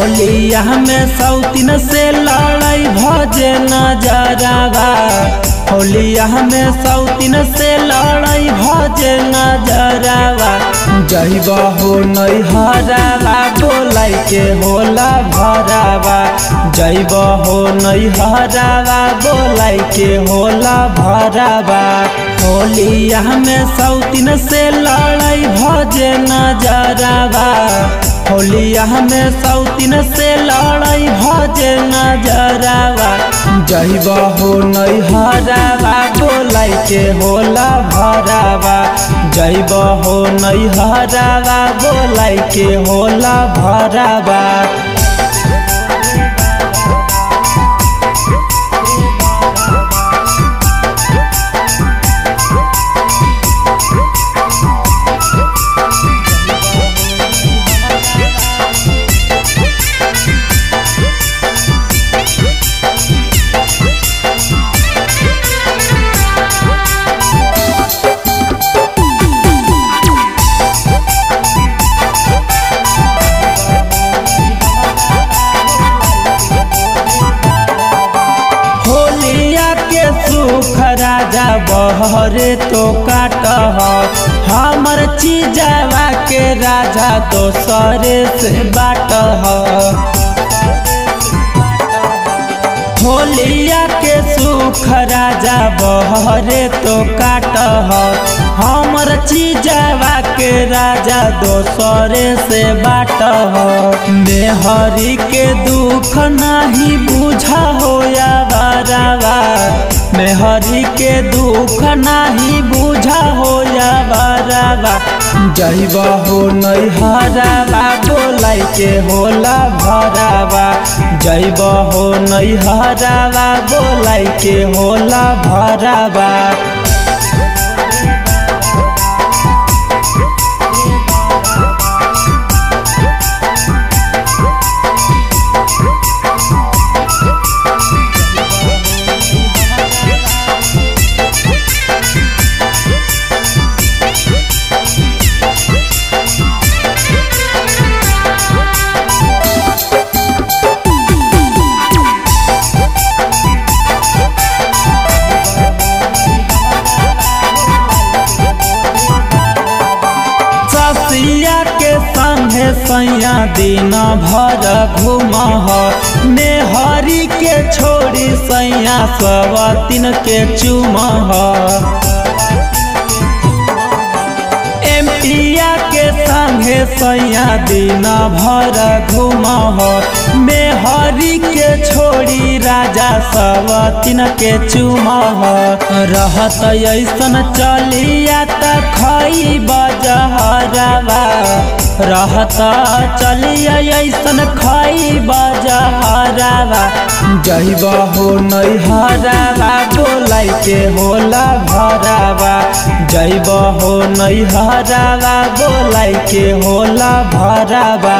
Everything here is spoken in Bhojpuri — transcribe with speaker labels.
Speaker 1: होलिया में सौतीन से लड़ाई भजे नजरवा। होलिया में सौतीन से लड़ाई भजे नजरवा। जइबा हो नैहरवा बोलाई के होला भरावा। जइबा हो नैहरवा बोलाई के होला भरावा। होलिया में सौतीन से लड़ाई भजे नजरवा। होलिया में सौतीन से लड़ाई भजे नजरवा। जइबा हो नैहरवा बोलाई के होला भरावा। जइबा हो नैहरवा बोलाई के होला भरावा। राजा बहरे तो काट हमर चीजवा के राजा दोसरे से बाट। होलिया के सुख राजा बहरे तो काट हमर चीजवा के राजा दोसरे से बाट। मेहरी के दुख नहीं बुझा होया बरावा। मेहरी के दुख नहीं बुझा होया बरावा। जइबा हो नैहरवा बोलाई के होला भरावा। जइबा हो नैहरवा बोलाई के होला भरावा। सैया दिन भर घूम मेहरी के छोड़ी सैया सवतीन के चुम। एमपिया के संगे सैया दिन भर घूम मेहरी के छोड़ी राजा सवतीन के चुम। रहत ऐसन चलिया त खई बजहरवा। रहत चलिया ऐसन खई बजहरवा। जइबा हो नैहरवा बोलाई के होला भरावा। जइबा हो नैहरवा बोलाई के होला भरावा।